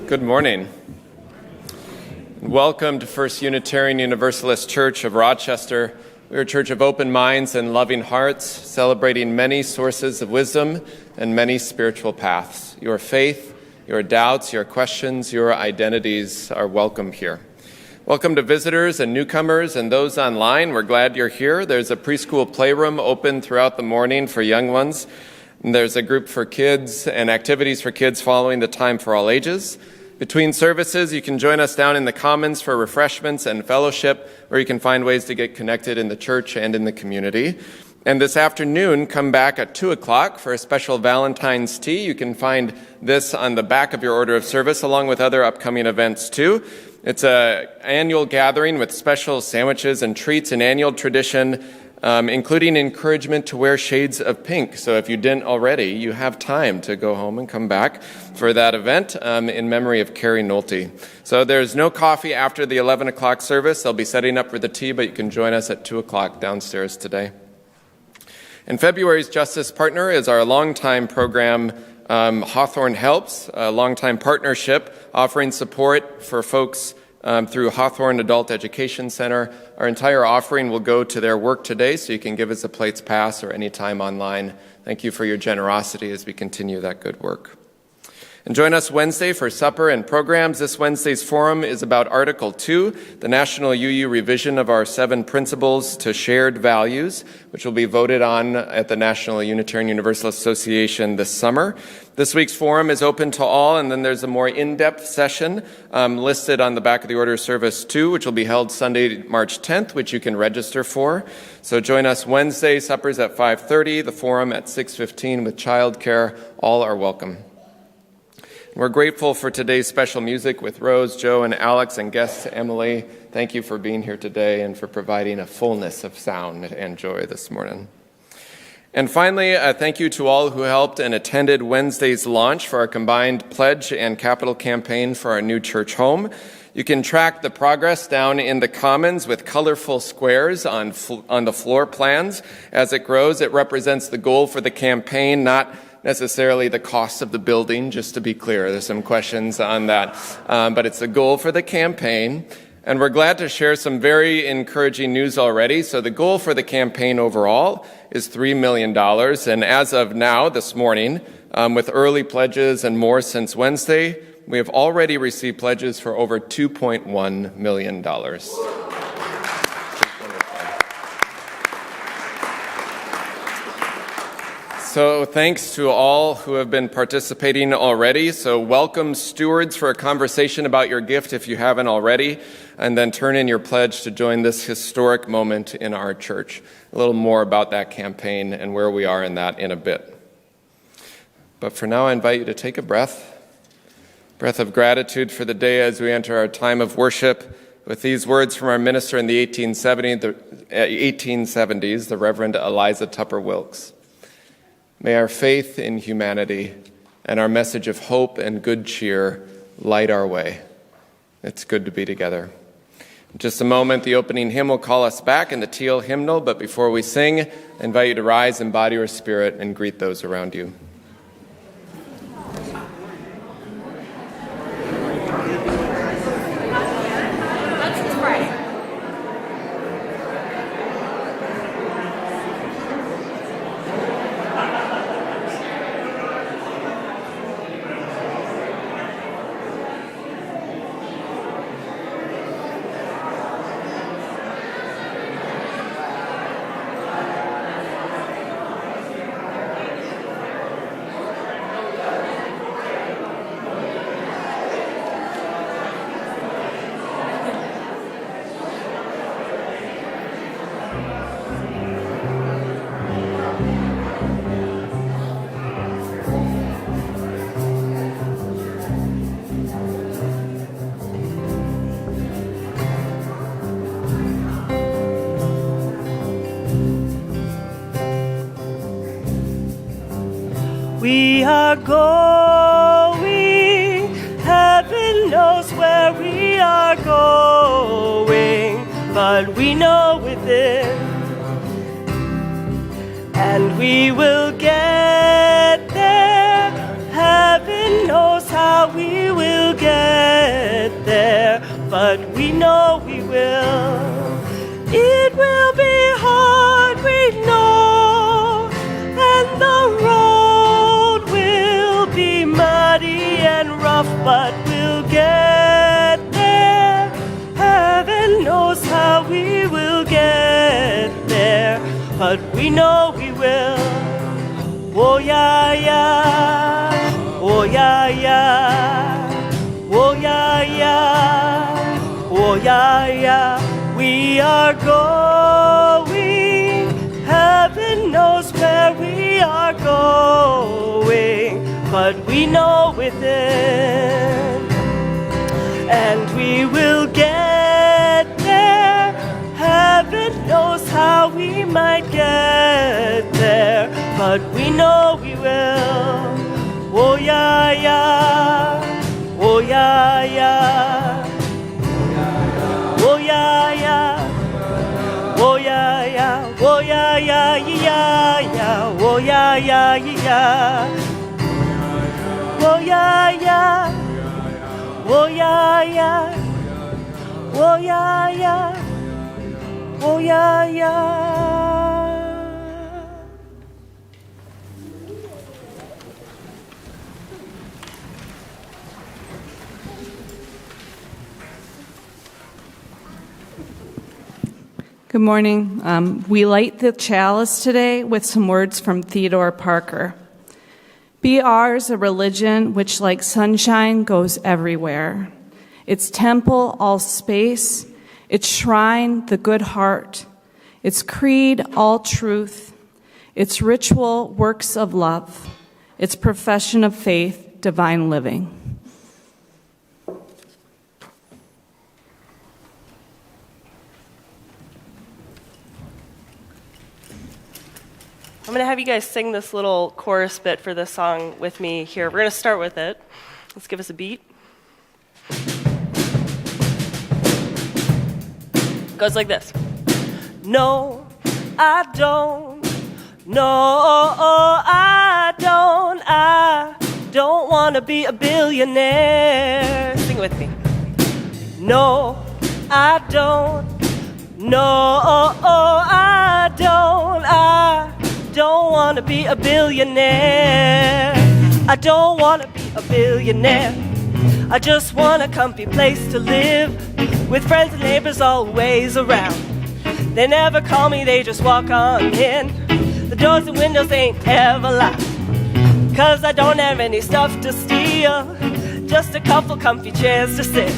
Good morning. Welcome to First Unitarian Universalist Church of Rochester. We are a church of open minds and loving hearts, celebrating many sources of wisdom and many spiritual paths. Your faith, your doubts, your questions, your identities are welcome here. Welcome to visitors and newcomers and those online. We're glad you're here. There's a preschool playroom open throughout the morning for young ones. And there's a group for kids and activities for kids following the Time for All Ages. Between services, you can join us down in the Commons for refreshments and fellowship, where you can find ways to get connected in the church and in the community. And this afternoon, come back at 2 o'clock for a special Valentine's tea. You can find this on the back of your order of service, along with other upcoming events too. It's an annual gathering with special sandwiches and treats, an annual tradition, including encouragement to wear shades of pink. So if you didn't already, you have time to go home and come back for that event in memory of Carrie Nolte. So there's no coffee after the 11 o'clock service. They'll be setting up for the tea, but you can join us at 2 o'clock downstairs today. And February's Justice Partner is our longtime program, Hawthorne Helps, a longtime partnership offering support for folks through Hawthorne Adult Education Center. Our entire offering will go to their work today, so you can give us a Plates Pass or any time online. Thank you for your generosity as we continue that good work. And join us Wednesday for supper and programs. This Wednesday's forum is about Article 2, the National UU revision of our 7 principles to shared values, which will be voted on at the National Unitarian Universalist Association this summer. This week's forum is open to all, and then there's a more in-depth session listed on the back of the order of service too, which will be held Sunday, March 10th, which you can register for. So join us Wednesday, suppers at 5:30, the forum at 6:15 with childcare. All are welcome. We're grateful for today's special music with Rose, Joe, and Alex, and guests Emily. Thank you for being here today and for providing a fullness of sound and joy this morning. And finally, thank you to all who helped and attended Wednesday's launch for our combined pledge and capital campaign for our new church home. You can track the progress down in the Commons with colorful squares on the floor plans. As it grows, it represents the goal for the campaign, not necessarily the cost of the building, just to be clear. There's some questions on that. But it's the goal for the campaign. And we're glad to share some very encouraging news already. So the goal for the campaign overall is $3 million. And as of now, this morning, with early pledges and more since Wednesday, we have already received pledges for over $2.1 million. So thanks to all who have been participating already. So welcome stewards for a conversation about your gift if you haven't already, and then turn in your pledge to join this historic moment in our church. A little more about that campaign and where we are in that in a bit. But for now, I invite you to take a breath of gratitude for the day as we enter our time of worship with these words from our minister in the 1870s, the Reverend Eliza Tupper Wilkes. May our faith in humanity and our message of hope and good cheer light our way. It's good to be together. In just a moment, the opening hymn will call us back in the Teal hymnal, but before we sing, I invite you to rise in body or spirit and greet those around you. We are going, heaven knows where we are going, but we know within, and we will get there. Heaven knows how we will get there, but we know we will. It will be hard, we know, and the road will be muddy and rough, but we'll get there. Heaven knows how we will get there, but we know we will. Oh yeah, yeah, oh yeah, yeah, oh yeah, yeah, oh yeah, yeah. We are going, heaven knows where we are going, but we know within, and we will get there. Heaven knows how we might get there, but we know we will. Oh yeah, yeah, oh yeah, yeah, oh yeah, yeah, oh yeah, yeah, oh yeah, yeah, yeah, yeah, oh yeah, yeah, yeah, oh yeah, yeah, oh yeah, yeah, oh yeah, yeah, oh yeah, yeah. Good morning. We light the chalice today with some words from Theodore Parker. Be ours a religion which, like sunshine, goes everywhere. Its temple, all space. Its shrine, the good heart. Its creed, all truth. Its ritual, works of love. Its profession of faith, divine living. I'm going to have you guys sing this little chorus bit for this song with me here. We're going to start with it. Let's give us a beat. Goes like this. No, I don't. No, I don't. I don't want to be a billionaire. Sing it with me. No, I don't. No, I don't. I don't want to be a billionaire. I don't want to be a billionaire. I just want a comfy place to live, with friends and neighbors always around. They never call me, they just walk on in. The doors and windows ain't ever locked, 'cause I don't have any stuff to steal. Just a couple comfy chairs to sit,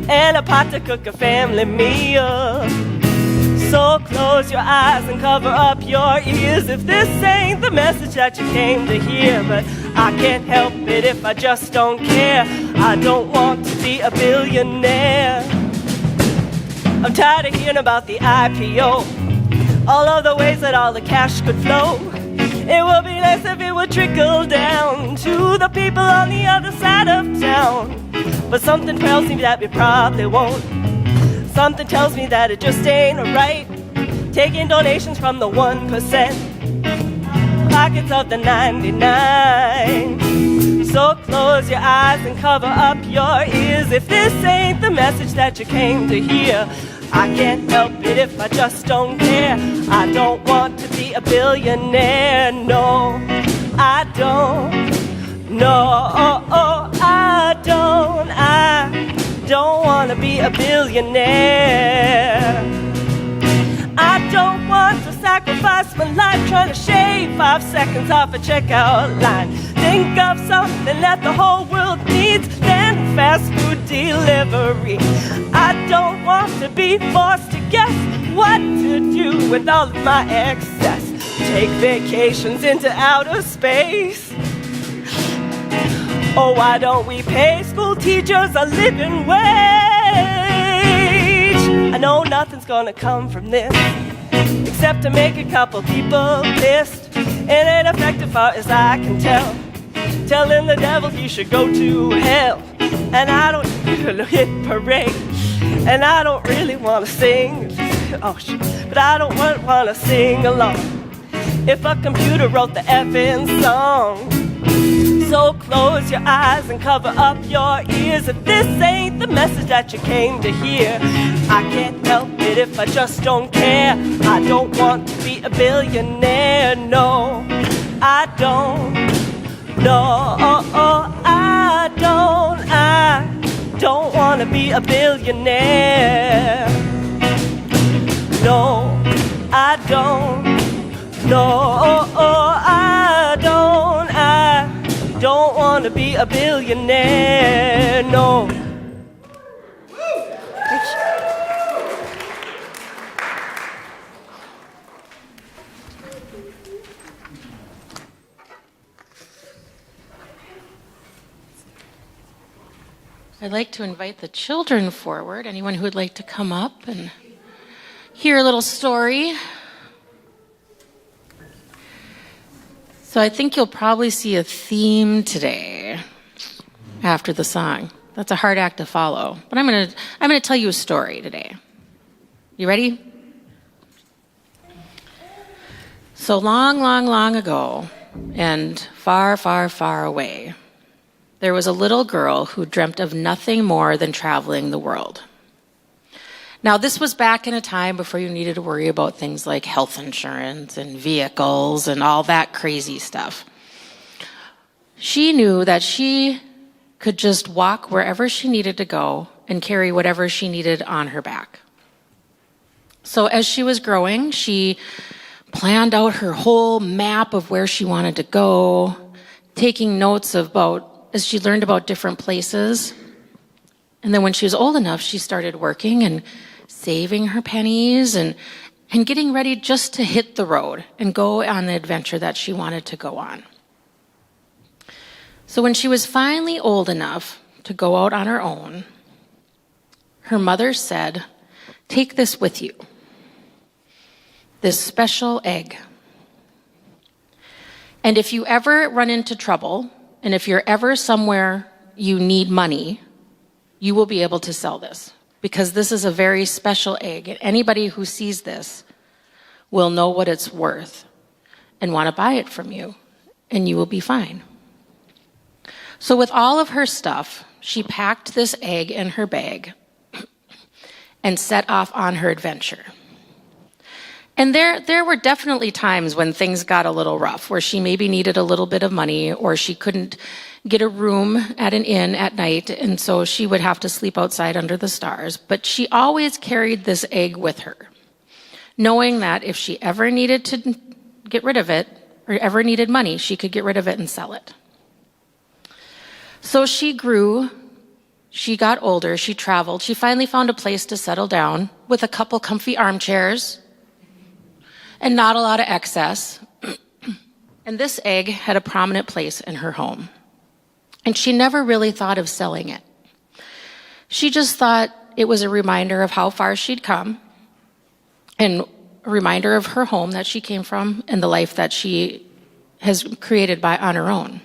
and a pot to cook a family meal. So close your eyes and cover up your ears if this ain't the message that you came to hear. But I can't help it if I just don't care. I don't want to be a billionaire. I'm tired of hearing about the IPO, all of the ways that all the cash could flow. It would be nice if it would trickle down to the people on the other side of town. But something tells me that we probably won't. Something tells me that it just ain't right, taking donations from the 1%, pockets of the 99. So close your eyes and cover up your ears if this ain't the message that you came to hear. I can't help it if I just don't care. I don't want to be a billionaire. No, I don't. No, I don't. I don't want to be a billionaire. I don't want to sacrifice my life trying to shave 5 seconds off a checkout line. Think of something that the whole world needs, then fast food delivery. I don't want to be forced to guess what to do with all of my excess. Take vacations into outer space. Oh, why don't we pay school teachers a living wage? I know nothing's gonna come from this, except to make a couple people pissed. It ain't effective far as I can tell. Telling the devil he should go to hell. And I don't hit parade. And I don't really wanna sing. Oh shit. But I don't wanna sing along. If a computer wrote the effing song. So close your eyes and cover up your ears. If this ain't the message that you came to hear, I can't help it if I just don't care. I don't want to be a billionaire, no, I don't. No, I don't want to be a billionaire. No, I don't. No, I don't want to be a billionaire, no. I'd like to invite the children forward. Anyone who would like to come up and hear a little story. So I think you'll probably see a theme today after the song. That's a hard act to follow. But I'm gonna tell you a story today. You ready? So long ago, and far, far, far away, there was a little girl who dreamt of nothing more than traveling the world. Now, this was back in a time before you needed to worry about things like health insurance and vehicles and all that crazy stuff. She knew that she could just walk wherever she needed to go and carry whatever she needed on her back. So as she was growing, she planned out her whole map of where she wanted to go, taking notes as she learned about different places. And then when she was old enough, she started working and saving her pennies and getting ready just to hit the road and go on the adventure that she wanted to go on. So when she was finally old enough to go out on her own, her mother said, "Take this with you, this special egg. And if you ever run into trouble, and if you're ever somewhere you need money, you will be able to sell this, because this is a very special egg. And anybody who sees this will know what it's worth and want to buy it from you, and you will be fine." So with all of her stuff, she packed this egg in her bag and set off on her adventure. And there were definitely times when things got a little rough, where she maybe needed a little bit of money, or she couldn't get a room at an inn at night, and so she would have to sleep outside under the stars. But she always carried this egg with her, knowing that if she ever needed to get rid of it, or ever needed money, she could get rid of it and sell it. So she grew, she got older, she traveled, she finally found a place to settle down with a couple comfy armchairs, and not a lot of excess. And this egg had a prominent place in her home. And she never really thought of selling it. She just thought it was a reminder of how far she'd come, and a reminder of her home that she came from and the life that she has created on her own.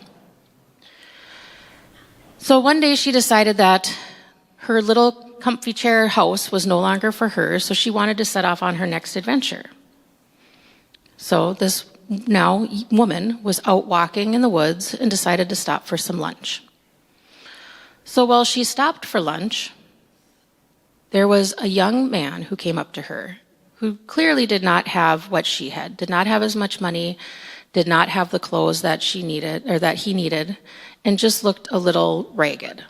So one day she decided that her little comfy chair house was no longer for her, so she wanted to set off on her next adventure. So this now woman was out walking in the woods and decided to stop for some lunch. So while she stopped for lunch, there was a young man who came up to her, who clearly did not have what she had, did not have as much money, did not have the clothes that she needed, or that he needed, and just looked a little ragged.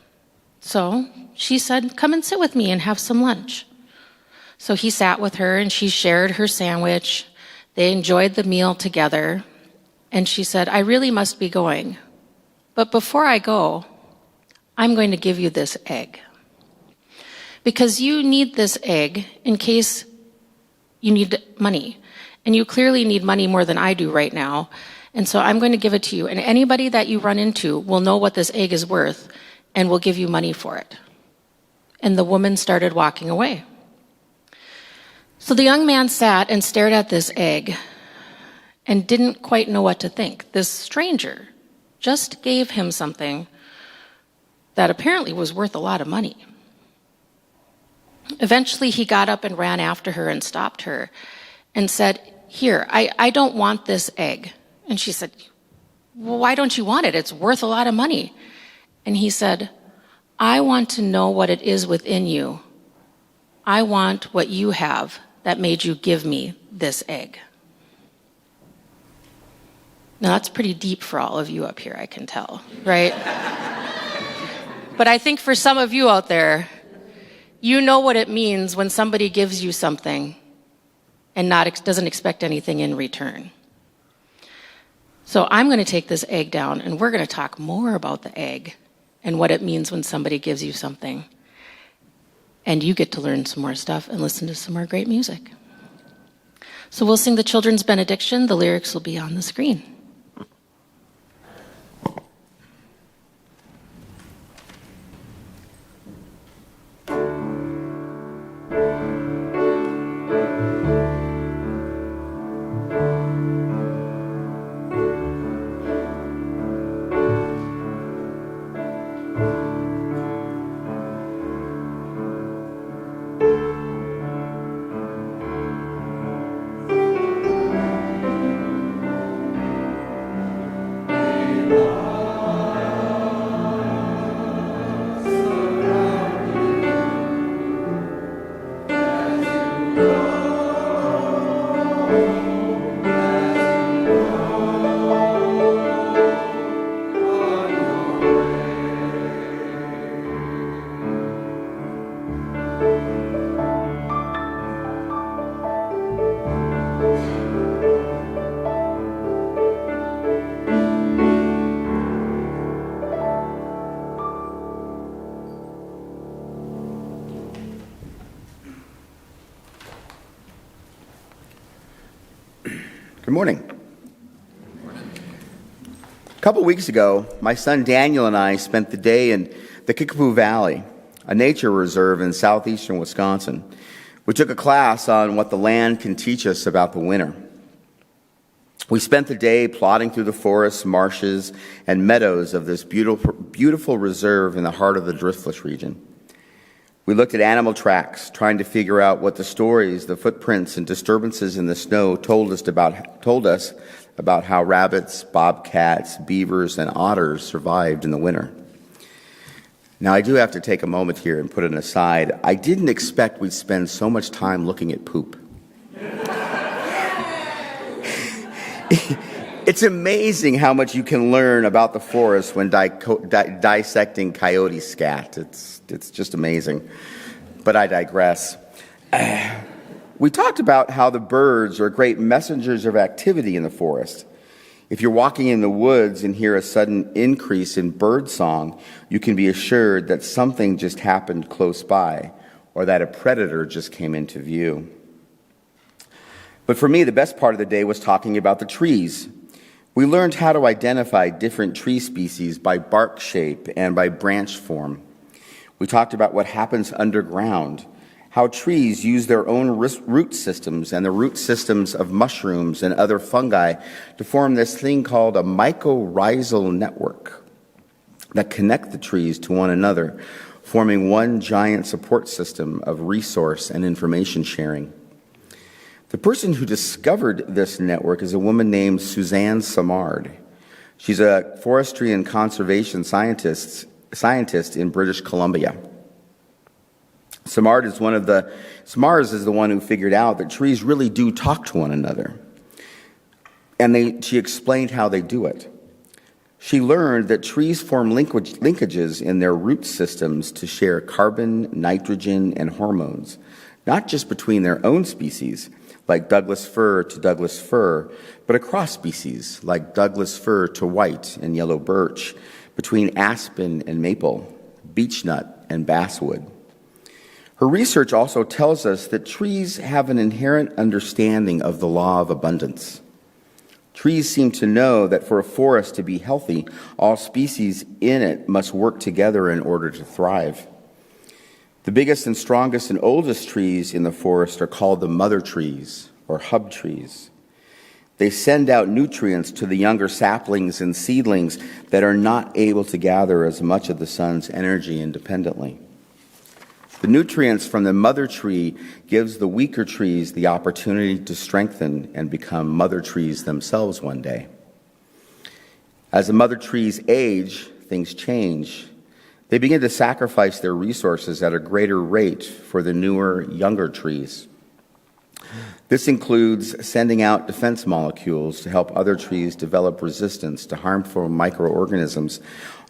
So she said, "Come and sit with me and have some lunch." So he sat with her and she shared her sandwich. They enjoyed the meal together, and she said, "I really must be going. But before I go, I'm going to give you this egg. Because you need this egg in case you need money. And you clearly need money more than I do right now. And so I'm going to give it to you. And anybody that you run into will know what this egg is worth and will give you money for it." And the woman started walking away. So the young man sat and stared at this egg, and didn't quite know what to think. This stranger just gave him something that apparently was worth a lot of money. Eventually, he got up and ran after her and stopped her and said, "Here, I don't want this egg." And she said, "Well, why don't you want it? It's worth a lot of money." And he said, "I want to know what it is within you. I want what you have that made you give me this egg." Now, that's pretty deep for all of you up here, I can tell, right? But I think for some of you out there, you know what it means when somebody gives you something and doesn't expect anything in return. So I'm going to take this egg down, and we're going to talk more about the egg and what it means when somebody gives you something. And you get to learn some more stuff and listen to some more great music. So we'll sing the children's benediction. The lyrics will be on the screen. Good morning. A couple weeks ago, my son Daniel and I spent the day in the Kickapoo Valley, a nature reserve in southeastern Wisconsin. We took a class on what the land can teach us about the winter. We spent the day plodding through the forests, marshes, and meadows of this beautiful reserve in the heart of the Driftbush region. We looked at animal tracks, trying to figure out what the stories, the footprints, and disturbances in the snow told us about how rabbits, bobcats, beavers, and otters survived in the winter. Now, I do have to take a moment here and put an aside. I didn't expect we'd spend so much time looking at poop. It's amazing how much you can learn about the forest when dissecting coyote scat. It's just amazing. But I digress. We talked about how the birds are great messengers of activity in the forest. If you're walking in the woods and hear a sudden increase in bird song, you can be assured that something just happened close by, or that a predator just came into view. But for me, the best part of the day was talking about the trees. We learned how to identify different tree species by bark shape and by branch form. We talked about what happens underground, how trees use their own root systems and the root systems of mushrooms and other fungi to form this thing called a mycorrhizal network that connect the trees to one another, forming one giant support system of resource and information sharing. The person who discovered this network is a woman named Suzanne Simard. She's a forestry and conservation scientist in British Columbia. Simard is the one who figured out that trees really do talk to one another. And she explained how they do it. She learned that trees form linkages in their root systems to share carbon, nitrogen, and hormones, not just between their own species, like Douglas fir to Douglas fir, but across species, like Douglas fir to white and yellow birch, between aspen and maple, beechnut and basswood. Her research also tells us that trees have an inherent understanding of the law of abundance. Trees seem to know that for a forest to be healthy, all species in it must work together in order to thrive. The biggest and strongest and oldest trees in the forest are called the mother trees, or hub trees. They send out nutrients to the younger saplings and seedlings that are not able to gather as much of the sun's energy independently. The nutrients from the mother tree gives the weaker trees the opportunity to strengthen and become mother trees themselves one day. As the mother trees age, things change. They begin to sacrifice their resources at a greater rate for the newer, younger trees. This includes sending out defense molecules to help other trees develop resistance to harmful microorganisms,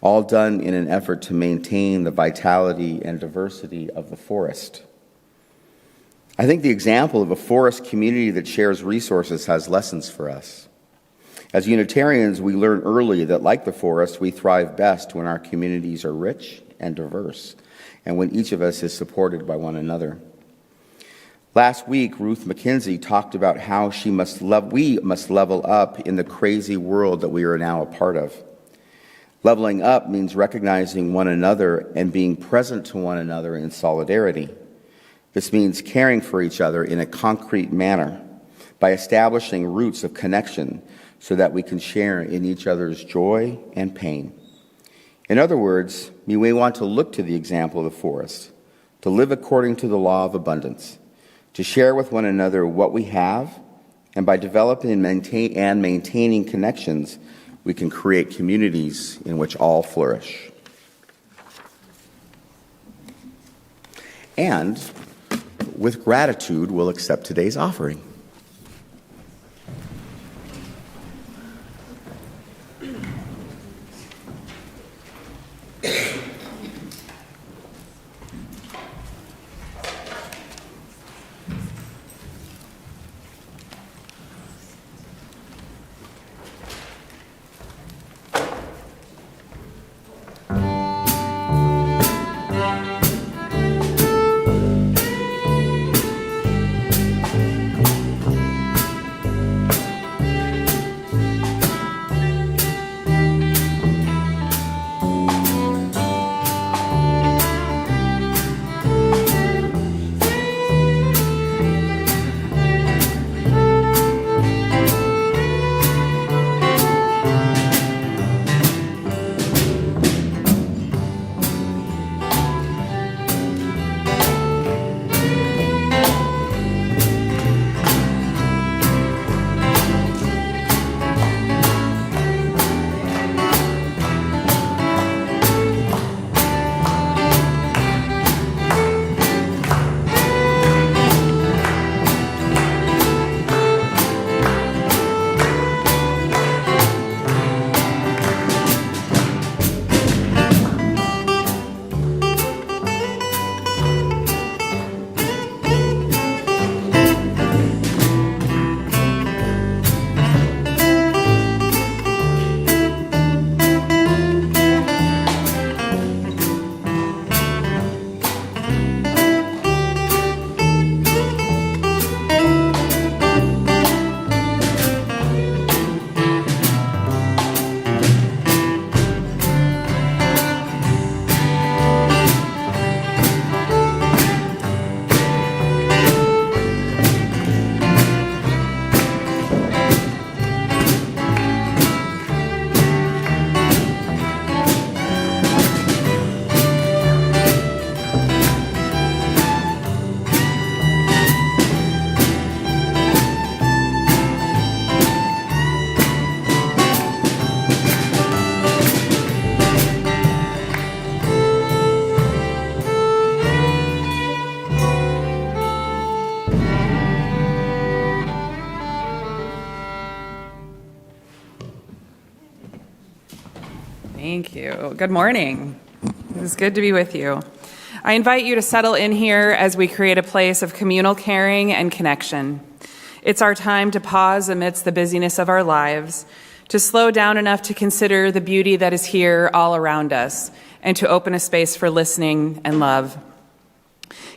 all done in an effort to maintain the vitality and diversity of the forest. I think the example of a forest community that shares resources has lessons for us. As Unitarians, we learn early that, like the forest, we thrive best when our communities are rich and diverse, and when each of us is supported by one another. Last week, Ruth McKenzie talked about how we must level up in the crazy world that we are now a part of. Leveling up means recognizing one another and being present to one another in solidarity. This means caring for each other in a concrete manner by establishing roots of connection so that we can share in each other's joy and pain. In other words, we may want to look to the example of the forest, to live according to the law of abundance, to share with one another what we have, and by developing and maintaining connections, we can create communities in which all flourish. And with gratitude, we'll accept today's offering. Thank you. Good morning. It's good to be with you. I invite you to settle in here as we create a place of communal caring and connection. It's our time to pause amidst the busyness of our lives, to slow down enough to consider the beauty that is here all around us, and to open a space for listening and love.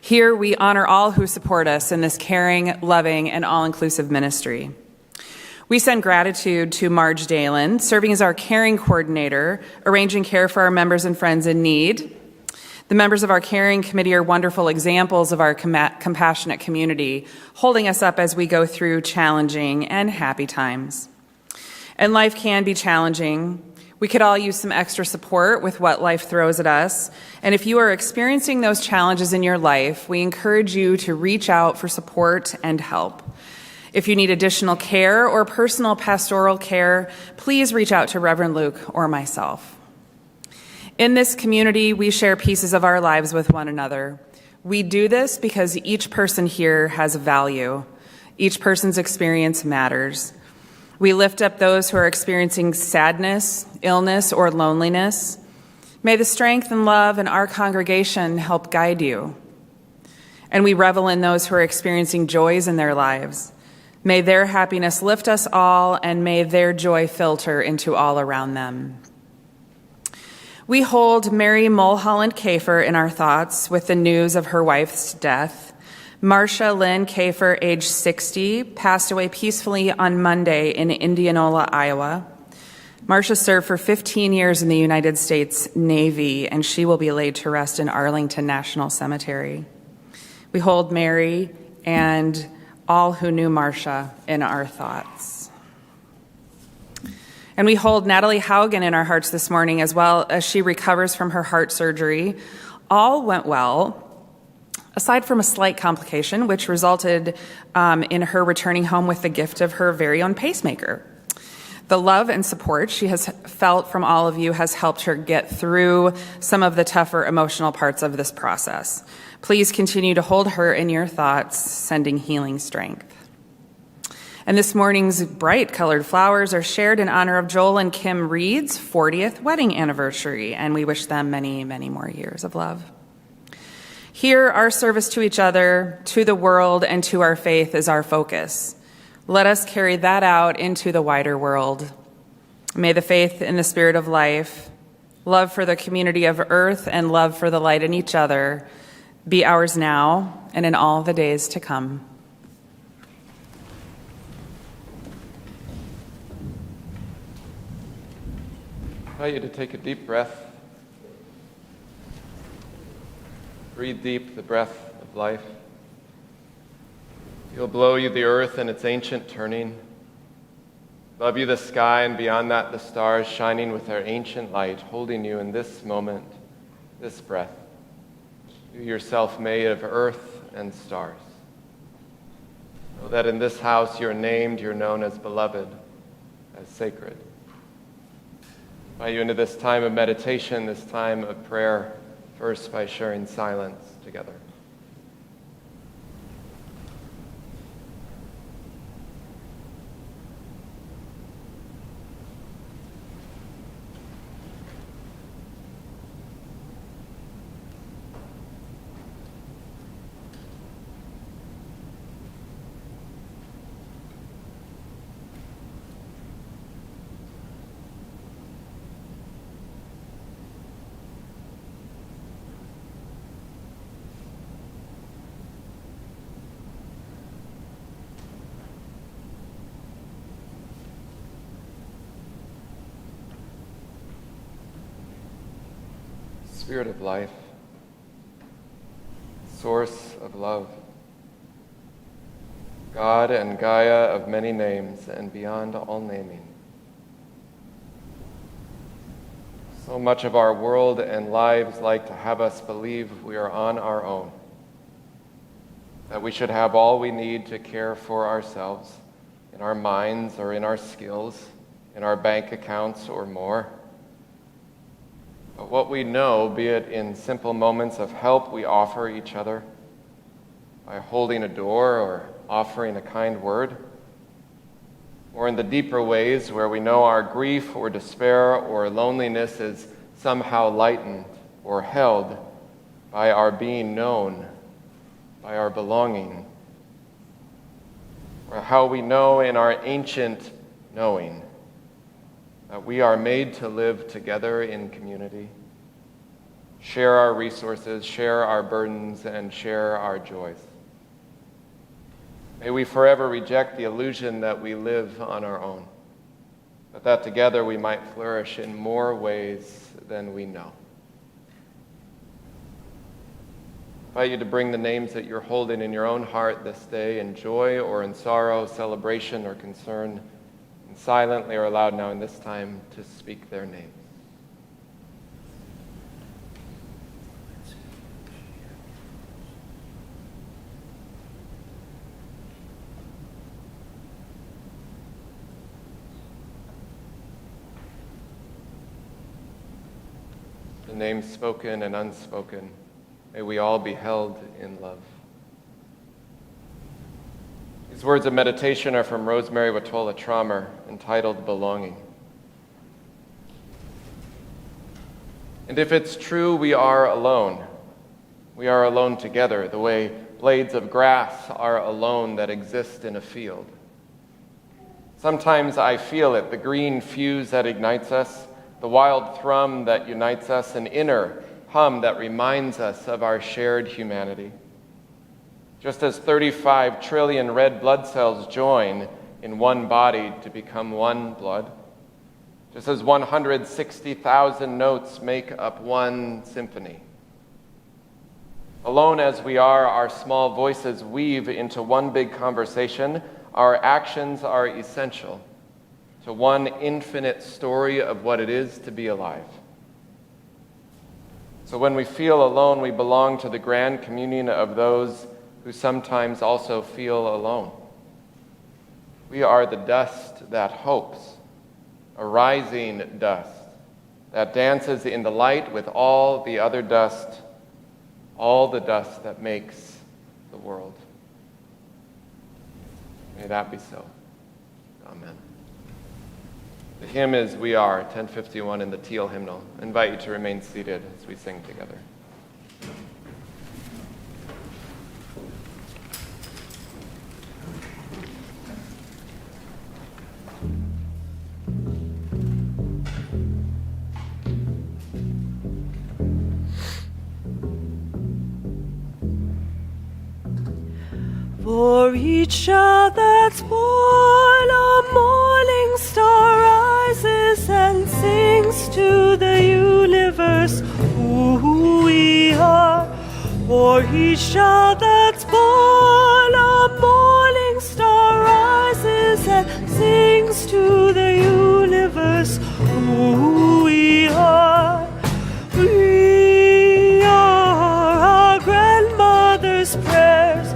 Here we honor all who support us in this caring, loving, and all-inclusive ministry. We send gratitude to Marge Dalen, serving as our caring coordinator, arranging care for our members and friends in need. The members of our caring committee are wonderful examples of our compassionate community, holding us up as we go through challenging and happy times. And life can be challenging. We could all use some extra support with what life throws at us. And if you are experiencing those challenges in your life, we encourage you to reach out for support and help. If you need additional care or personal pastoral care, please reach out to Reverend Luke or myself. In this community, we share pieces of our lives with one another. We do this because each person here has value. Each person's experience matters. We lift up those who are experiencing sadness, illness, or loneliness. May the strength and love in our congregation help guide you. And we revel in those who are experiencing joys in their lives. May their happiness lift us all, and may their joy filter into all around them. We hold Mary Mulholland Kafer in our thoughts with the news of her wife's death. Marcia Lynn Kafer, age 60, passed away peacefully on Monday in Indianola, Iowa. Marcia served for 15 years in the United States Navy, and she will be laid to rest in Arlington National Cemetery. We hold Mary and all who knew Marcia in our thoughts. And we hold Natalie Haugen in our hearts this morning as well as she recovers from her heart surgery. All went well, aside from a slight complication, which resulted in her returning home with the gift of her very own pacemaker. The love and support she has felt from all of you has helped her get through some of the tougher emotional parts of this process. Please continue to hold her in your thoughts, sending healing strength. And this morning's bright colored flowers are shared in honor of Joel and Kim Reed's 40th wedding anniversary, and we wish them many, many more years of love. Here, our service to each other, to the world, and to our faith is our focus. Let us carry that out into the wider world. May the faith in the spirit of life, love for the community of earth, and love for the light in each other be ours now and in all the days to come. I invite you to take a deep breath. Breathe deep the breath of life. Feel below you the earth and its ancient turning. Above you the sky, and beyond that the stars shining with their ancient light, holding you in this moment, this breath. You yourself made of earth and stars. Know that in this house you're named, you're known as beloved, as sacred. I invite you into this time of meditation, this time of prayer, first by sharing silence together. Spirit of life, source of love, God and Gaia of many names and beyond all naming. So much of our world and lives like to have us believe we are on our own, that we should have all we need to care for ourselves in our minds or in our skills, in our bank accounts or more. But what we know, be it in simple moments of help we offer each other, by holding a door or offering a kind word, or in the deeper ways where we know our grief or despair or loneliness is somehow lightened or held by our being known, by our belonging, or how we know in our ancient knowing that we are made to live together in community, share our resources, share our burdens, and share our joys. May we forever reject the illusion that we live on our own, but that together we might flourish in more ways than we know. invite you to bring the names that you're holding in your own heart this day in joy or in sorrow, celebration or concern, and silently or aloud now in this time to speak their names. The names spoken and unspoken, may we all be held in love. These words of meditation are from Rosemary Watola Traumer, entitled Belonging. And if it's true we are alone together, the way blades of grass are alone that exist in a field. Sometimes I feel it, the green fuse that ignites us, the wild thrum that unites us, an inner hum that reminds us of our shared humanity. Just as 35 trillion red blood cells join in one body to become one blood, just as 160,000 notes make up one symphony. Alone as we are, our small voices weave into one big conversation. Our actions are essential to one infinite story of what it is to be alive. So when we feel alone, we belong to the grand communion of those who sometimes also feel alone. We are the dust that hopes, a rising dust that dances in the light with all the other dust, all the dust that makes the world. May that be so. Amen. The hymn is We Are, 1051 in the Teal hymnal. I invite you to remain seated as we sing together. For each child that's born, a morning star rises and sings to the universe who we are. For each child that's born, a morning star rises and sings to the universe who we are. We are our grandmother's prayers,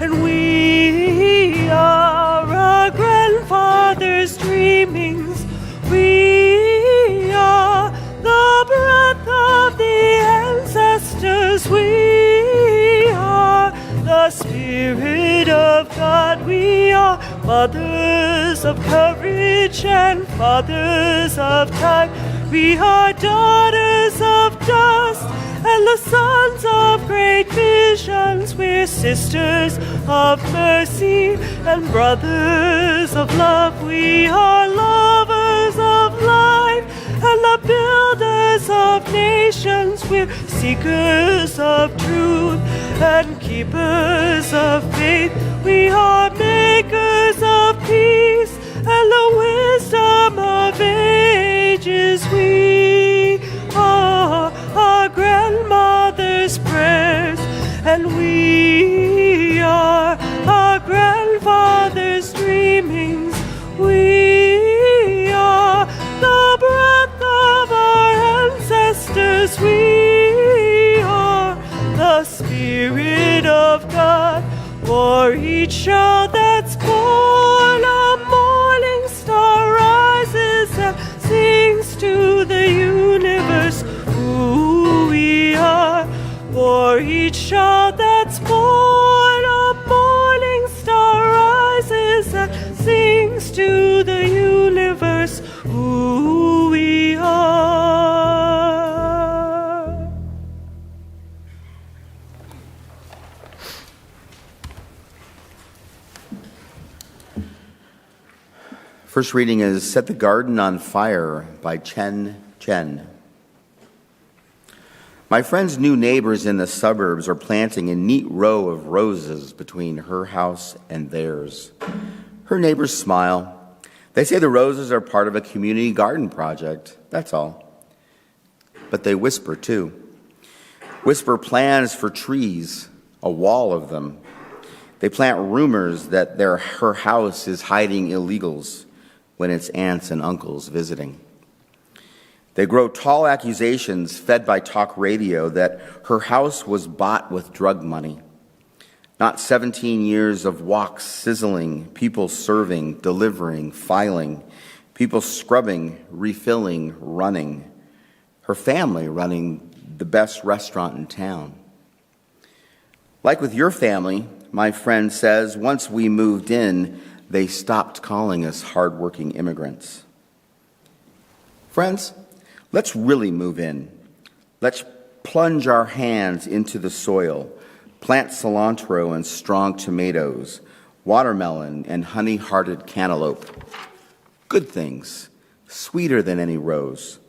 and we are our grandfather's dreamings. We are the breath of the ancestors. We are the Spirit of God. We are mothers of courage and fathers of time. We are daughters of dust and the sons of great visions. We're sisters of mercy and brothers of love. We are lovers of life and the builders of nations. We're seekers of truth and keepers of faith. We are makers of peace and the wisdom of ages. We are our grandmother's prayers, and we are our grandfather's dreamings. We are the breath of our ancestors. We are the Spirit of God. For each child that's born, a morning star rises and sings to the universe who we are. For each child that's born, a morning star rises and sings to the universe who we are. First reading is Set the Garden on Fire by Chen Chen. My friend's new neighbors in the suburbs are planting a neat row of roses between her house and theirs. Her neighbors smile. They say the roses are part of a community garden project, that's all. But they whisper too. whisper plans for trees, a wall of them. They plant rumors that her house is hiding illegals when it's aunts and uncles visiting. They grow tall accusations fed by talk radio that her house was bought with drug money. Not 17 years of walks sizzling, people serving, delivering, filing, people scrubbing, refilling, running. Her family running the best restaurant in town. Like with your family, my friend says, once we moved in, they stopped calling us hardworking immigrants. Friends, let's really move in. Let's plunge our hands into the soil, plant cilantro and strong tomatoes, watermelon and honey-hearted cantaloupe. Good things, sweeter than any rose.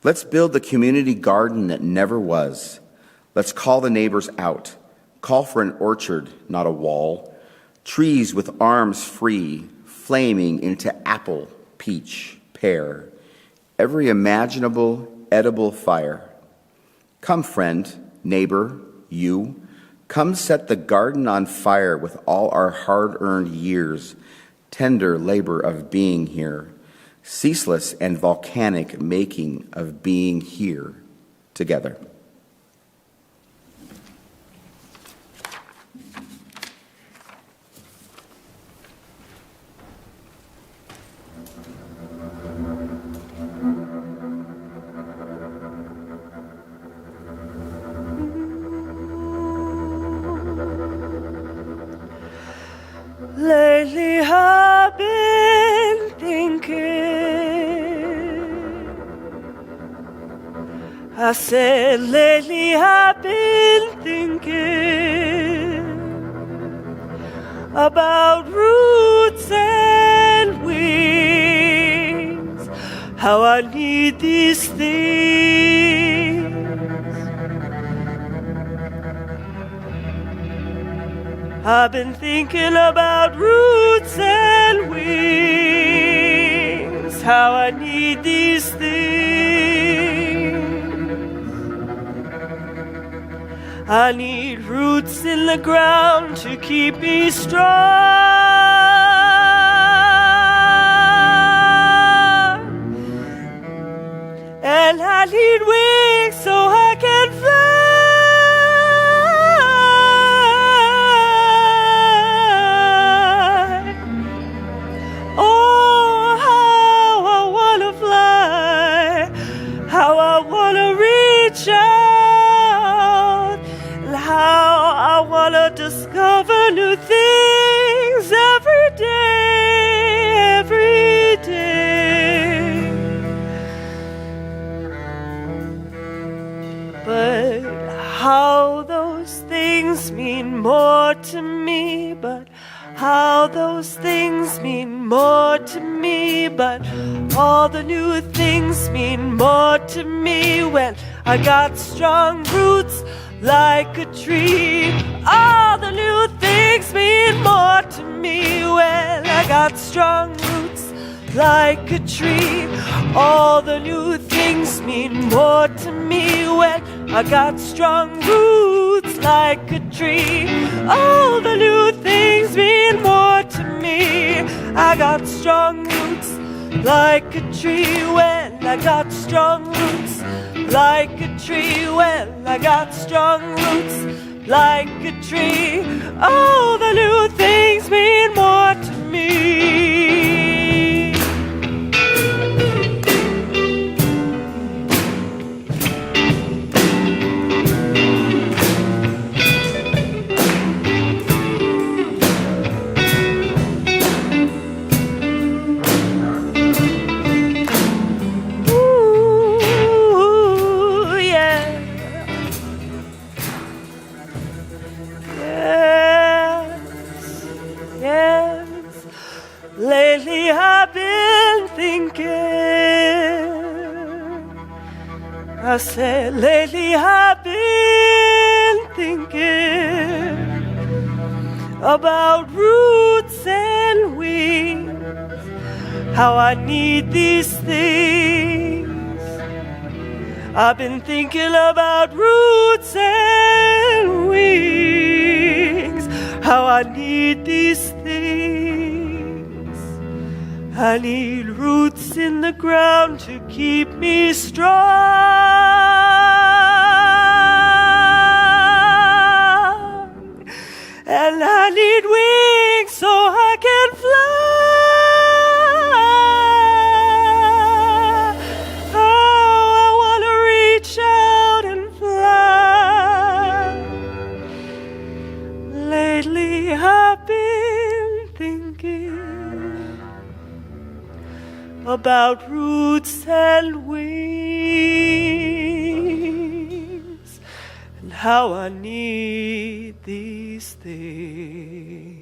Let's build the community garden that never was. Let's call the neighbors out. Call for an orchard, not a wall. Trees with arms free, flaming into apple, peach, pear. Every imaginable, edible fire. Come, friend, neighbor, you. Come set the garden on fire with all our hard-earned years, tender labor of being here, ceaseless and volcanic making of being here together. Lately I've been thinking, I said lately I've been thinking about roots and wings, how I need these things. I've been thinking about roots and wings, how I need these things. I need roots in the ground to keep me strong, and I need wings so I can fly. Discover new things every day, every day. But how those things mean more to me, but how those things mean more to me, but all the new things mean more to me when I got strong roots like a tree. All the new things mean more to me when I got strong roots like a tree. All the new things mean more to me when I got strong roots like a tree. All the new things mean more to me. I got strong roots like a tree when I got strong roots like a tree when I got strong roots like a tree. All the new things mean more to me. Lately I've been thinking, I said lately I've been thinking about roots and wings, how I need these things. I've been thinking about roots and wings, how I need these things. I need roots in the ground to keep me strong, and I need wings so I can fly. I've been thinking about roots and wings, and how I need these things.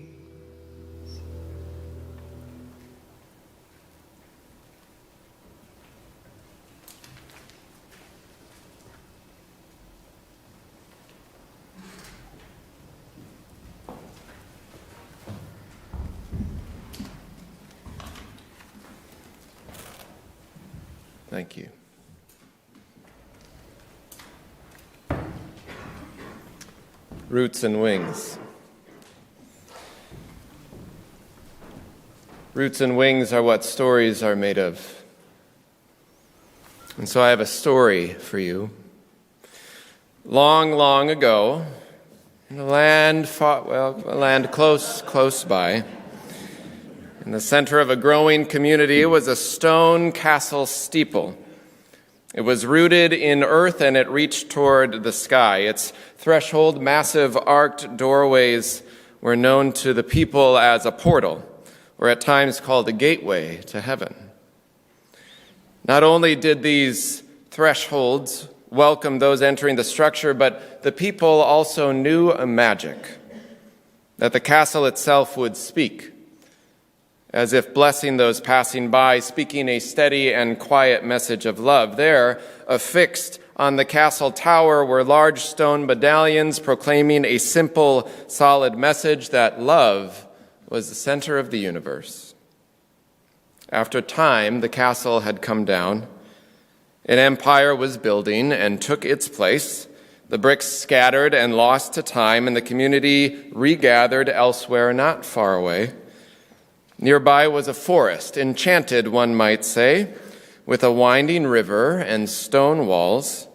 Thank you. Roots and wings. Roots and wings are what stories are made of. And so I have a story for you. Long, long ago, in a land close by, in the center of a growing community was a stone castle steeple. It was rooted in earth and it reached toward the sky. Its threshold, massive arched doorways were known to the people as a portal, or at times called a gateway to heaven. Not only did these thresholds welcome those entering the structure, but the people also knew a magic, that the castle itself would speak, as if blessing those passing by, speaking a steady and quiet message of love. There, affixed on the castle tower, were large stone medallions proclaiming a simple, solid message that love was the center of the universe. After time, the castle had come down. An empire was building and took its place. The bricks scattered and lost to time, and the community regathered elsewhere not far away. Nearby was a forest, enchanted, one might say, with a winding river and stone walls.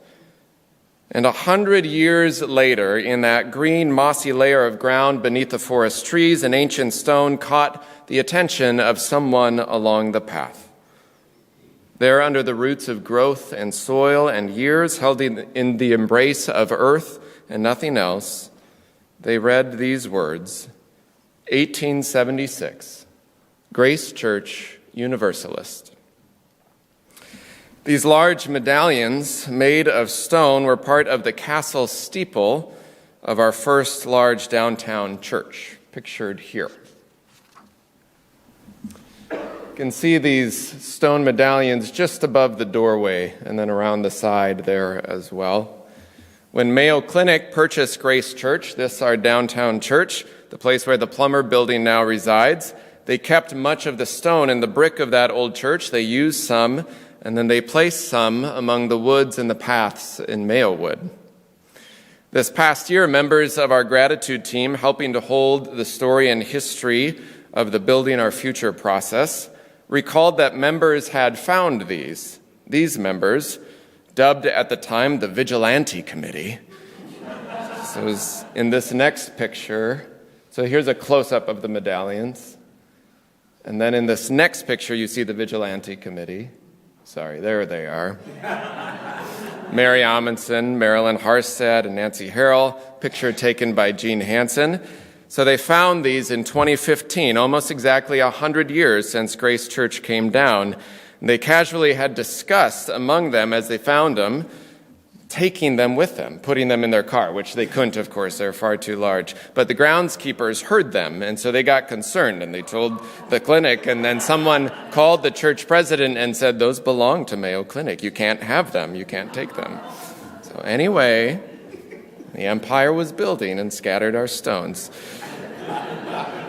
And 100 years later, in that green, mossy layer of ground beneath the forest trees, an ancient stone caught the attention of someone along the path. There, under the roots of growth and soil and years, held in the embrace of earth and nothing else, they read these words, 1876. Grace Church Universalist. These large medallions made of stone were part of the castle steeple of our first large downtown church, pictured here. You can see these stone medallions just above the doorway and then around the side there as well. When Mayo Clinic purchased Grace Church, this our downtown church, the place where the Plummer Building now resides, they kept much of the stone and the brick of that old church. They used some, and then they placed some among the woods and the paths in Mayowood. This past year, members of our gratitude team, helping to hold the story and history of the Building Our Future process, recalled that members had found these members, dubbed at the time the Vigilante Committee. So it was in this next picture. So here's a close-up of the medallions. And then in this next picture, you see the Vigilante Committee. Sorry, there they are. Mary Amundsen, Marilyn Harstead, and Nancy Harrell, picture taken by Gene Hansen. So they found these in 2015, almost exactly 100 years since Grace Church came down. And they casually had discussed among them as they found them, taking them with them, putting them in their car, which they couldn't, of course, they're far too large. But the groundskeepers heard them, and so they got concerned, and they told the clinic, and then someone called the church president and said, those belong to Mayo Clinic. You can't have them. You can't take them. So anyway, the empire was building and scattered our stones.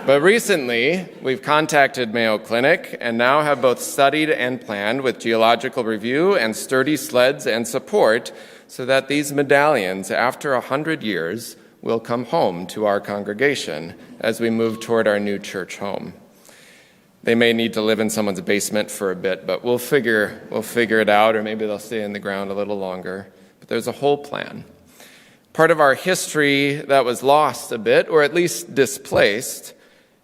But recently, we've contacted Mayo Clinic and now have both studied and planned with geological review and sturdy sleds and support so that these medallions, after 100 years, will come home to our congregation as we move toward our new church home. They may need to live in someone's basement for a bit, but we'll figure it out, or maybe they'll stay in the ground a little longer. But there's a whole plan. Part of our history that was lost a bit, or at least displaced,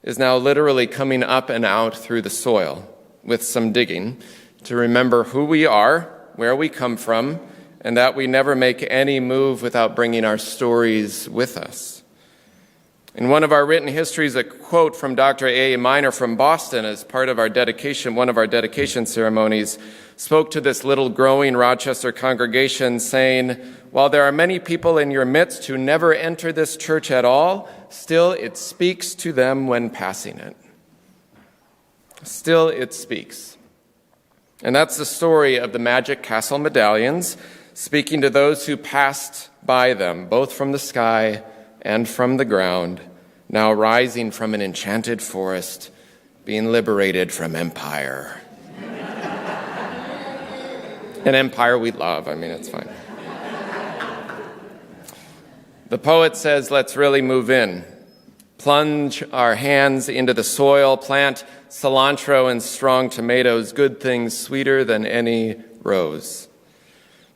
is now literally coming up and out through the soil with some digging to remember who we are, where we come from, and that we never make any move without bringing our stories with us. In one of our written histories, a quote from Dr. A. Miner from Boston as part of our dedication, one of our dedication ceremonies, spoke to this little growing Rochester congregation saying, "While there are many people in your midst who never enter this church at all, still it speaks to them when passing it." Still it speaks. And that's the story of the Magic Castle medallions, speaking to those who passed by them, both from the sky and from the ground, now rising from an enchanted forest, being liberated from empire. An empire we love. I mean, it's fine. The poet says, let's really move in. Plunge our hands into the soil, plant cilantro and strong tomatoes, good things sweeter than any rose.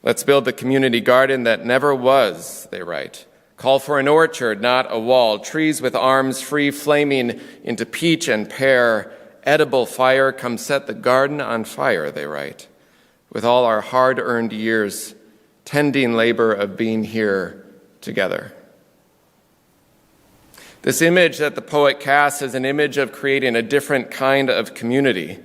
Let's build the community garden that never was, they write. Call for an orchard, not a wall, trees with arms free, flaming into peach and pear. Edible fire, come set the garden on fire, they write. With all our hard-earned years, tending labor of being here together. This image that the poet casts is an image of creating a different kind of community,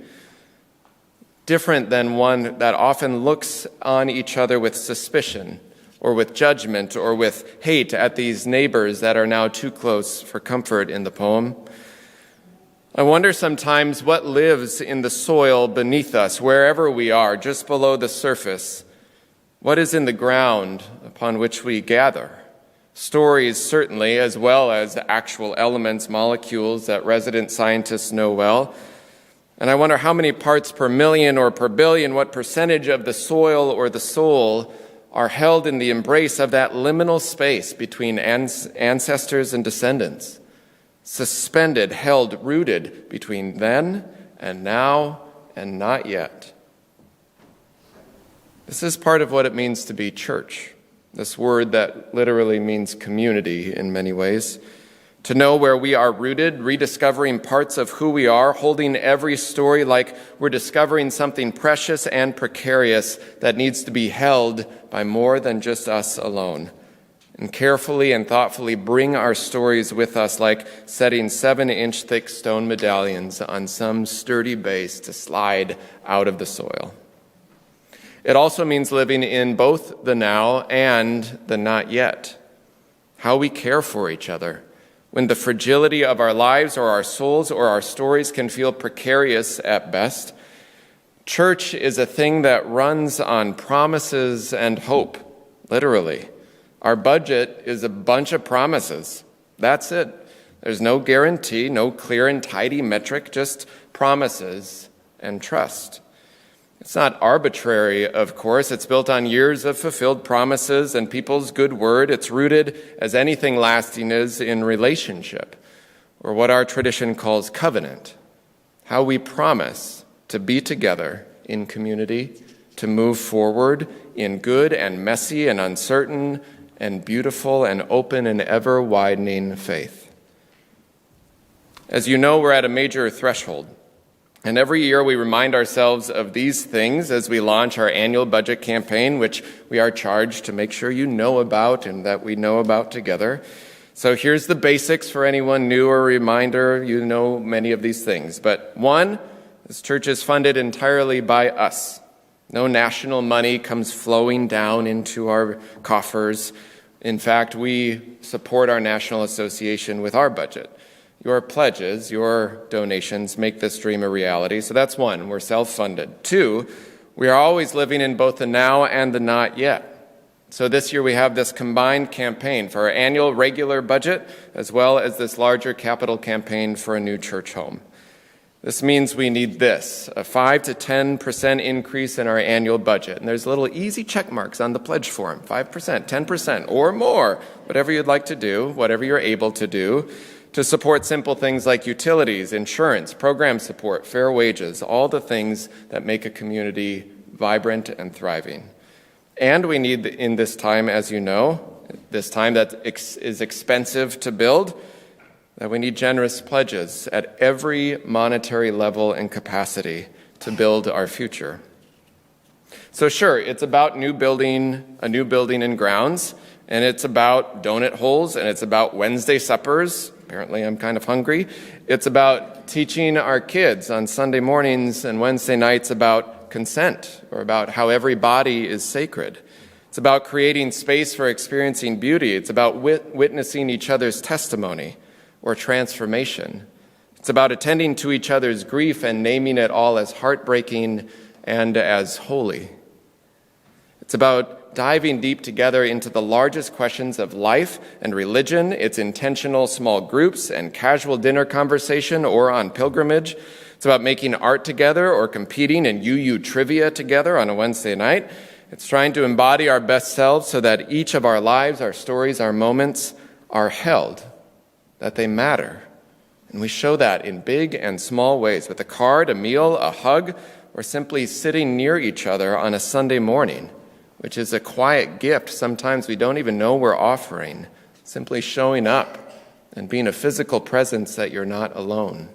different than one that often looks on each other with suspicion or with judgment or with hate at these neighbors that are now too close for comfort in the poem. I wonder sometimes what lives in the soil beneath us, wherever we are, just below the surface. What is in the ground upon which we gather? Stories, certainly, as well as actual elements, molecules that resident scientists know well. And I wonder how many parts per million or per billion, what percentage of the soil or the soul are held in the embrace of that liminal space between ancestors and descendants, suspended, held, rooted between then and now and not yet. This is part of what it means to be church, this word that literally means community in many ways. To know where we are rooted, rediscovering parts of who we are, holding every story like we're discovering something precious and precarious that needs to be held by more than just us alone. And carefully and thoughtfully bring our stories with us like setting 7-inch thick stone medallions on some sturdy base to slide out of the soil. It also means living in both the now and the not yet. How we care for each other when the fragility of our lives or our souls or our stories can feel precarious at best. Church is a thing that runs on promises and hope, literally. Our budget is a bunch of promises. That's it. There's no guarantee, no clear and tidy metric, just promises and trust. It's not arbitrary, of course. It's built on years of fulfilled promises and people's good word. It's rooted, as anything lasting is, in relationship, or what our tradition calls covenant. How we promise to be together in community, to move forward in good and messy and uncertain and beautiful and open and ever-widening faith. As you know, we're at a major threshold. And every year we remind ourselves of these things as we launch our annual budget campaign, which we are charged to make sure you know about and that we know about together. So here's the basics for anyone new or reminder. You know many of these things. But one, this church is funded entirely by us. No national money comes flowing down into our coffers. In fact, we support our national association with our budget. Your pledges, your donations make this dream a reality. So that's one, we're self-funded. Two, we are always living in both the now and the not yet. So this year we have this combined campaign for our annual regular budget, as well as this larger capital campaign for a new church home. This means we need this, a 5 to 10% increase in our annual budget. And there's little easy check marks on the pledge form, 5%, 10%, or more, whatever you'd like to do, whatever you're able to do, to support simple things like utilities, insurance, program support, fair wages, all the things that make a community vibrant and thriving. And we need, in this time, as you know, this time that is expensive to build, that we need generous pledges at every monetary level and capacity to build our future. So sure, it's about a new building and grounds, and it's about donut holes, and it's about Wednesday suppers. Apparently I'm kind of hungry. It's about teaching our kids on Sunday mornings and Wednesday nights about consent, or about how every body is sacred. It's about creating space for experiencing beauty. It's about witnessing each other's testimony or transformation. It's about attending to each other's grief and naming it all as heartbreaking and as holy. It's about diving deep together into the largest questions of life and religion, its intentional small groups and casual dinner conversation or on pilgrimage. It's about making art together or competing in UU trivia together on a Wednesday night. It's trying to embody our best selves so that each of our lives, our stories, our moments are held, that they matter. And we show that in big and small ways, with a card, a meal, a hug, or simply sitting near each other on a Sunday morning, which is a quiet gift sometimes we don't even know we're offering, simply showing up and being a physical presence that you're not alone.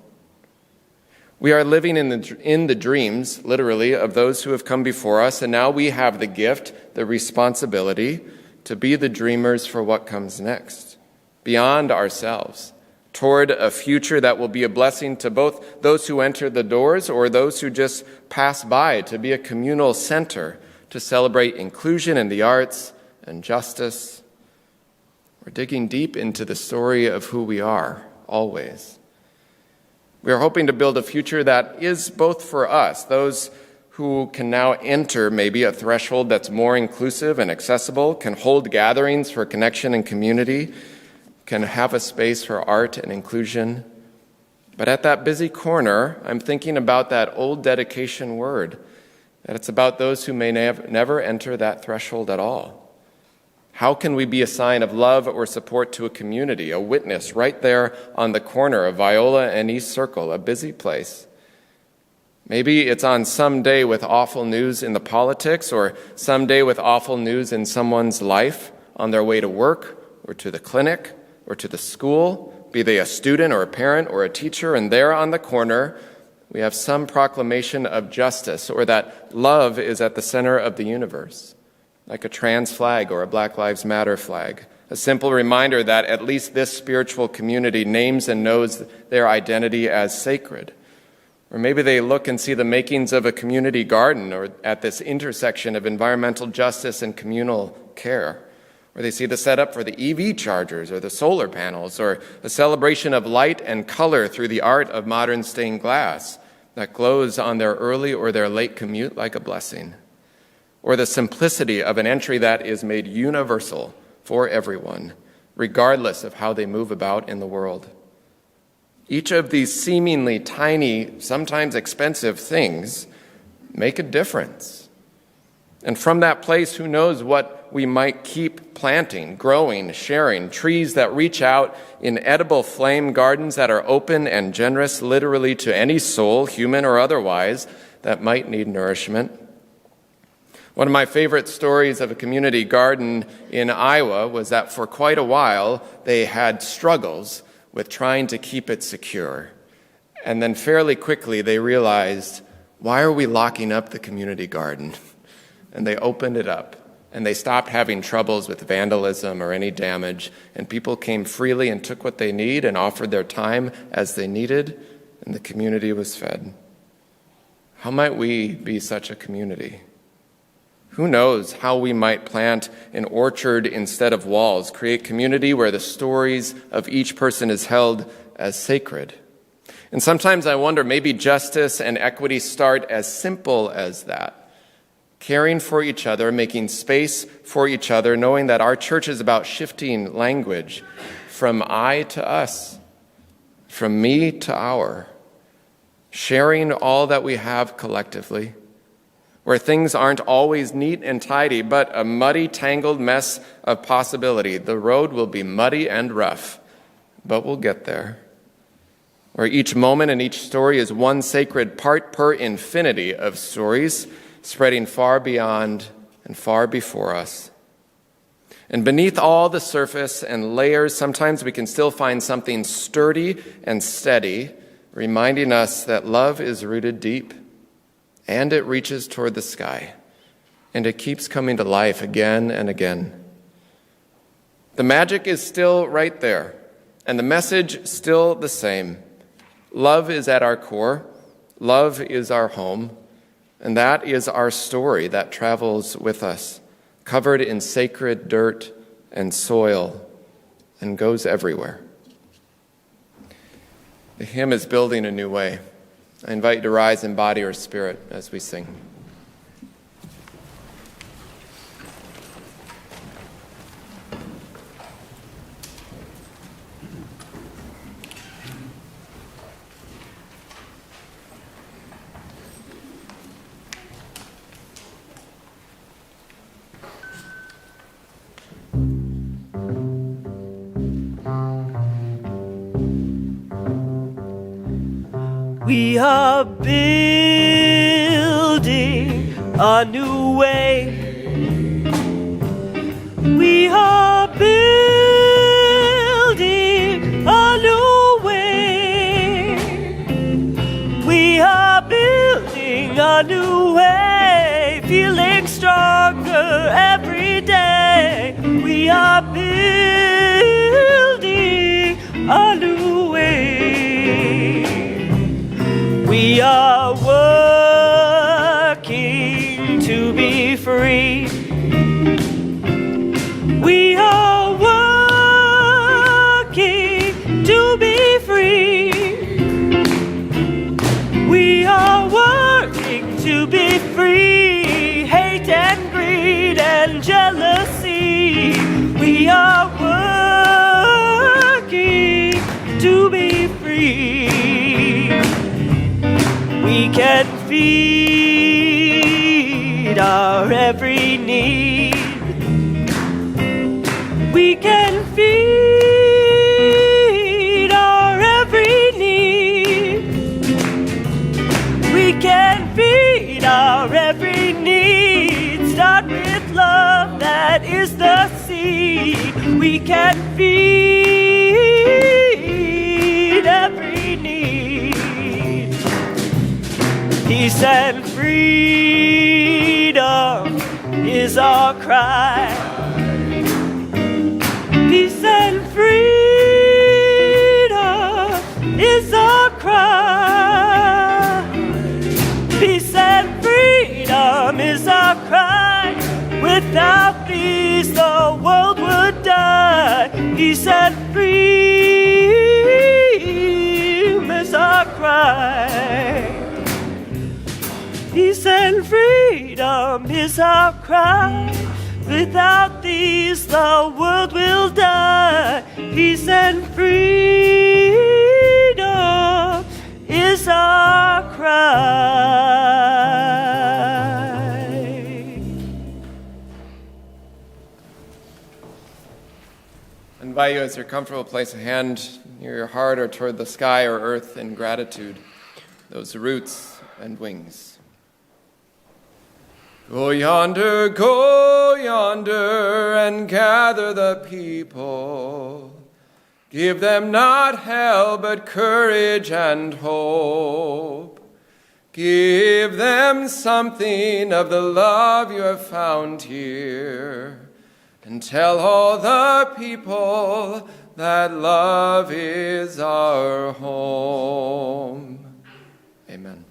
We are living in the dreams, literally, of those who have come before us, and now we have the gift, the responsibility, to be the dreamers for what comes next, beyond ourselves, toward a future that will be a blessing to both those who enter the doors or those who just pass by, to be a communal center, to celebrate inclusion in the arts and justice. We're digging deep into the story of who we are, always. We are hoping to build a future that is both for us, those who can now enter maybe a threshold that's more inclusive and accessible, can hold gatherings for connection and community, can have a space for art and inclusion. But at that busy corner, I'm thinking about that old dedication word, that it's about those who may never enter that threshold at all. How can we be a sign of love or support to a community, a witness right there on the corner of Viola and East Circle, a busy place? Maybe it's on some day with awful news in the politics, or some day with awful news in someone's life on their way to work or to the clinic or to the school, be they a student or a parent or a teacher, and there on the corner we have some proclamation of justice, or that love is at the center of the universe, like a trans flag or a Black Lives Matter flag, a simple reminder that at least this spiritual community names and knows their identity as sacred. Or maybe they look and see the makings of a community garden, or at this intersection of environmental justice and communal care. Or they see the setup for the EV chargers or the solar panels, or a celebration of light and color through the art of modern stained glass that glows on their early or their late commute like a blessing. Or the simplicity of an entry that is made universal for everyone, regardless of how they move about in the world. Each of these seemingly tiny, sometimes expensive things make a difference. And from that place, who knows what we might keep planting, growing, sharing, trees that reach out in edible flame gardens that are open and generous literally to any soul, human or otherwise, that might need nourishment. One of my favorite stories of a community garden in Iowa was that for quite a while they had struggles with trying to keep it secure. And then fairly quickly they realized, why are we locking up the community garden? And they opened it up, and they stopped having troubles with vandalism or any damage, and people came freely and took what they need and offered their time as they needed, and the community was fed. How might we be such a community? Who knows how we might plant an orchard instead of walls, create community where the stories of each person is held as sacred. And sometimes I wonder, maybe justice and equity start as simple as that. caring for each other, making space for each other, knowing that our church is about shifting language from I to us, from me to our, sharing all that we have collectively, where things aren't always neat and tidy, but a muddy, tangled mess of possibility. The road will be muddy and rough, but we'll get there. Where each moment and each story is one sacred part per infinity of stories, spreading far beyond and far before us. And beneath all the surface and layers, sometimes we can still find something sturdy and steady, reminding us that love is rooted deep, and it reaches toward the sky, and it keeps coming to life again and again. The magic is still right there, and the message still the same. Love is at our core. Love is our home. And that is our story that travels with us, covered in sacred dirt and soil, and goes everywhere. The hymn is Building a New Way. I invite you to rise in body or spirit as we sing. We are building a new way. We are building a new way. We are building a new way, feeling stronger every day. We are building a new way. We are working to be free. We are working to be free. We are working to be free. Hate and greed and jealousy. We are working to be free. We can feed our every need. We can feed our every need. We can feed our every need. Start with love, that is the seed. We can feed every need. Peace and freedom is our cry. Peace and freedom is our cry. Peace and freedom is our cry. Without peace, the world would die. Peace and freedom is our cry. Peace and freedom is our cry. Without these, the world will die. Peace and freedom is our cry. I invite you, as you're comfortable, place a hand near your heart or toward the sky or earth in gratitude, those roots and wings. Go yonder, and gather the people. Give them not hell, but courage and hope. Give them something of the love you have found here. And tell all the people that love is our home. Amen.